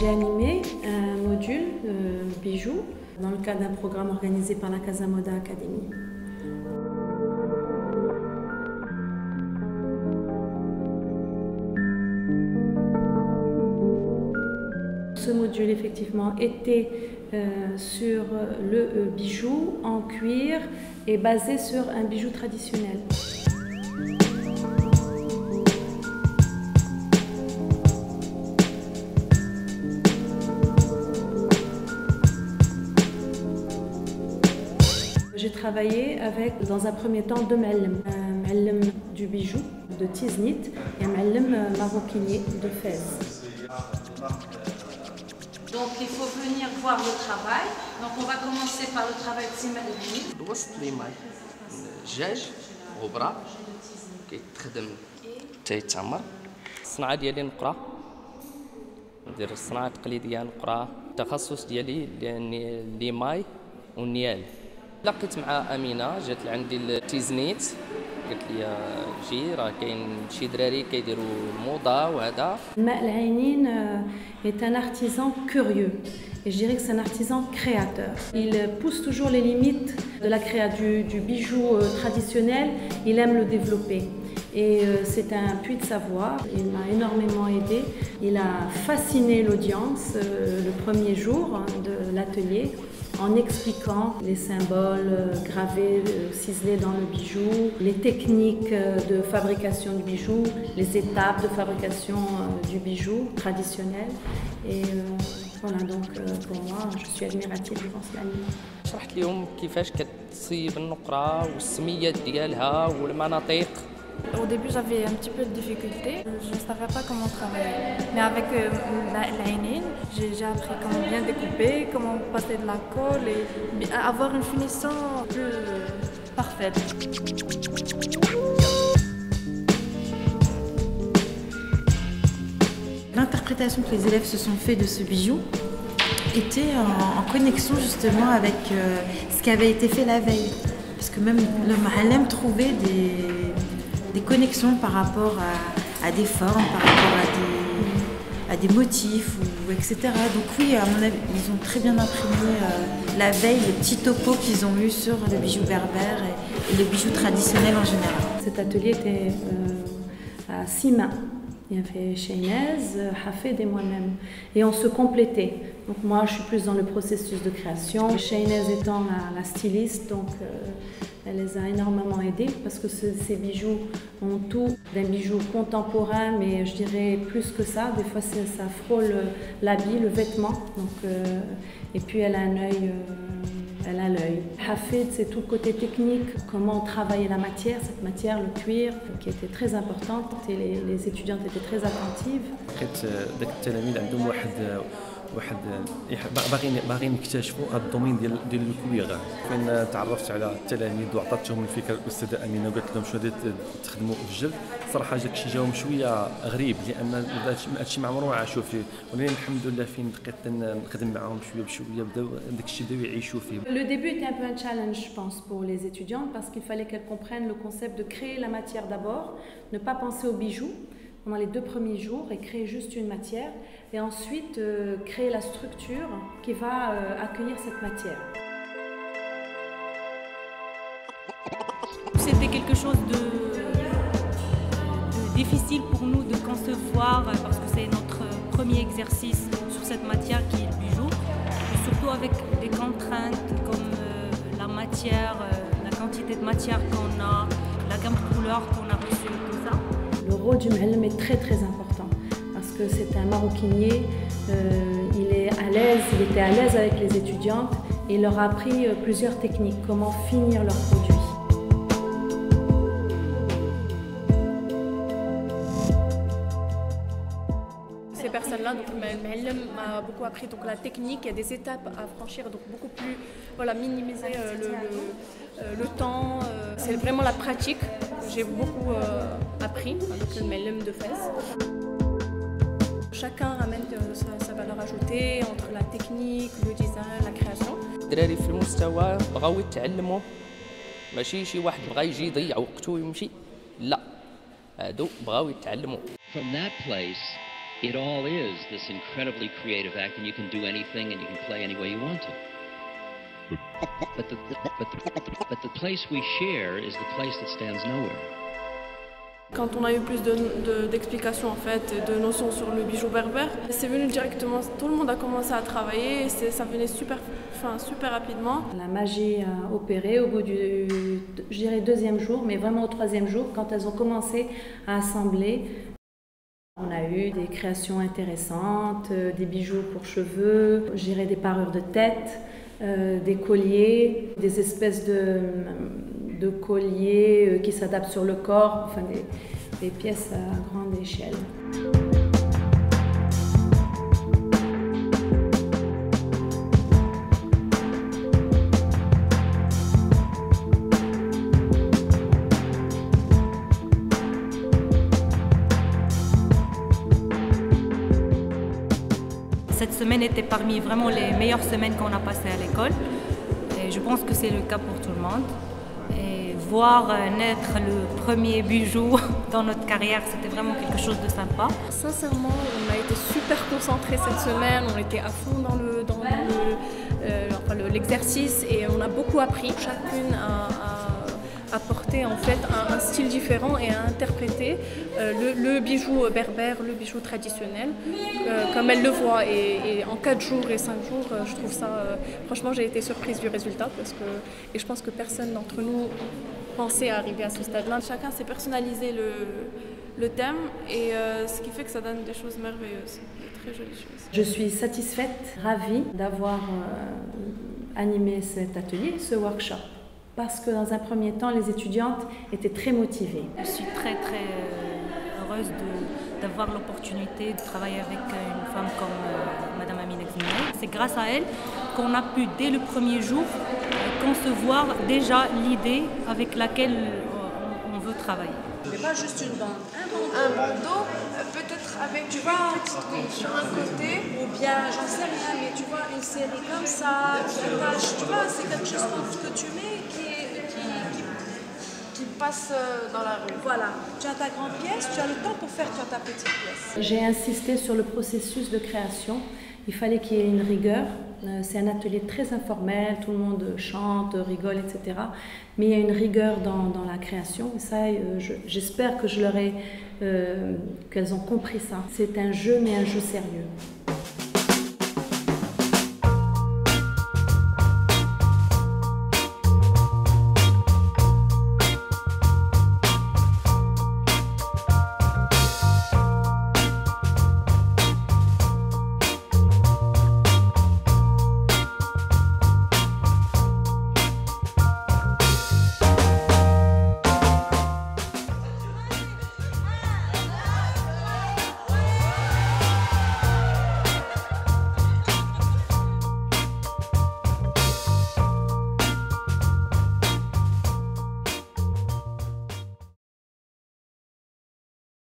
J'ai animé un module bijoux dans le cadre d'un programme organisé par la Casa Moda Academy. Ce module effectivement était sur le bijou en cuir et basé sur un bijou traditionnel. J'ai travaillé avec, dans un premier temps, deux ma'allem. Un ma'allem du bijou de Tiznit et un ma'allem maroquinier de Fès. Donc il faut venir voir le travail. Donc on va commencer par le travail de Sima Elbini. الوسط اللي ماي الدجاج غبره كيتخدم حتى يتعمر. الصنعه ديالي نقرا ندير الصناعه التقليديه نقرا. التخصص ديالي لي ماي والنيال. لقيت مع امينه جات لعندي التيزنيت قالت لي جي راه كاين شي دراري كيديروا الموضه وهذا. الماء العينين est un artisan curieux et je dirais que c'est un artisan créateur. Il pousse toujours les limites de la du bijou traditionnel, il aime le développer. Et c'est un puits de savoir, il m'a énormément aidé. Il a fasciné l'audience le premier jour de l'atelier en expliquant les symboles gravés, ciselés dans le bijou, les techniques de fabrication du bijou, les étapes de fabrication du bijou traditionnel. Et voilà, donc pour moi, je suis admirative devant cela. شرحت لهم كيفاش كتصيب النقره والسميات ديالها والمناطق. Au début, j'avais un petit peu de difficultés. Je ne savais pas comment travailler. Mais avec l'Aïnin, j'ai appris comment bien découper, comment passer de la colle et avoir une finition plus parfaite. L'interprétation que les élèves se sont fait de ce bijou était en connexion justement avec ce qui avait été fait la veille. Parce que même le ma'allem trouvait des connexions par rapport à des formes, par rapport à des motifs, etc. Donc oui, à mon avis, ils ont très bien imprimé la veille, les petits topos qu'ils ont eus sur le bijou berbère et le bijou traditionnel en général. Cet atelier était à 6 mains. Il y avait Shainez, Hafed et moi-même. Et on se complétait. Donc moi, je suis plus dans le processus de création. Shainez étant la styliste, donc elle les a énormément aidés parce que ces bijoux ont tout d'un bijou contemporain, mais je dirais plus que ça. Des fois, ça frôle l'habit, le vêtement. Donc, et puis, elle a un œil. Elle a l'œil. Hafid, c'est tout le côté technique, comment travailler la matière, cette matière, le cuir, qui était très importante et les étudiantes étaient très attentives. واحد باغيين يكتشفوا هذا الدومين ديال الكوير. فين تعرفت على التلاميذ وعطاتهم الفكره الاستاذه امينه وقالت لهم شنو غادي تخدموا في الجلد. صراحه داك الشيء جاهم شويه غريب لان هادشي ما عمرهم عاشوا فيه، ولكن الحمد لله فين بقيت نخدم معاهم شويه بشويه بداو داك الشيء بداو يعيشوا فيه. Le début était un peu un challenge, je pense, pour les étudiantes parce qu'il fallait qu'elles comprennent le concept de créer la matière d'abord, ne pas penser aux bijoux pendant les 2 premiers jours et créer juste une matière et ensuite créer la structure qui va accueillir cette matière. C'était quelque chose de difficile pour nous de concevoir parce que c'est notre premier exercice sur cette matière qui est le bijou, et surtout avec des contraintes comme la matière, la quantité de matière qu'on a, la gamme de couleurs qu'on a reçue, tout ça. Le rôle du ma'allem est très très important parce que c'est un maroquinier, il était à l'aise avec les étudiantes et il leur a appris plusieurs techniques, comment finir leurs produits. Ces personnes-là, donc Ma'allem m'a beaucoup appris donc la technique, il y a des étapes à franchir, donc beaucoup plus minimiser le temps. C'est vraiment la pratique. J'ai beaucoup appris avec le Ma'allem de Fès. Chacun ramène sa valeur ajoutée entre la technique, le design, la création. الدراري في المستوى بغاو يتعلموا، ماشي شي واحد بغا يجي يضيع وقته ويمشي، لا هادو بغاو يتعلموا. From that place, It all is this incredibly creative act, and you can do anything and you can play any way you want to. But the place we share is the place that stands nowhere. Quand on a eu plus d'explications en fait, de notions sur le bijou berbère, c'est venu directement, tout le monde a commencé à travailler, ça venait super rapidement. La magie a opéré au bout du, je dirais, deuxième jour, mais vraiment au troisième jour, quand elles ont commencé à assembler. On a eu des créations intéressantes, des bijoux pour cheveux, je dirais des parures de tête, des colliers, des espèces de colliers qui s'adaptent sur le corps, enfin des pièces à grande échelle. Cette semaine était parmi vraiment les meilleures semaines qu'on a passées à l'école. Et je pense que c'est le cas pour tout le monde. Et voir naître le premier bijou dans notre carrière, c'était vraiment quelque chose de sympa. Sincèrement, on a été super concentrés cette semaine, on était à fond dans l'exercice et on a beaucoup appris. Chacune a apporté en fait un style différent et à interpréter le bijou berbère, le bijou traditionnel, comme elle le voit. Et en 4 jours et 5 jours, je trouve ça... franchement, j'ai été surprise du résultat et je pense que personne d'entre nous pensait arriver à ce stade-là. Chacun s'est personnalisé le thème et ce qui fait que ça donne des choses merveilleuses, des très jolies choses. Je suis satisfaite, ravie d'avoir animé cet atelier, ce workshop. Parce que dans un premier temps, les étudiantes étaient très motivées. Je suis très heureuse d'avoir l'opportunité de travailler avec une femme comme Madame Amine Exmine. C'est grâce à elle qu'on a pu, dès le premier jour, concevoir déjà l'idée avec laquelle on veut travailler. Mais pas juste une bande. Un bandeau, peut-être avec, tu vois, une petite coupe sur un côté, ou bien, j'en sais rien, mais tu vois, une série comme ça, qui attache, tu vois, c'est quelque chose que tu mets qui passe dans la rue. Voilà, tu as ta grande pièce, tu as le temps pour faire ta petite pièce. J'ai insisté sur le processus de création. Il fallait qu'il y ait une rigueur. C'est un atelier très informel, tout le monde chante, rigole, etc. Mais il y a une rigueur dans la création. Et ça, j'espère que qu'elles ont compris ça. C'est un jeu, mais un jeu sérieux.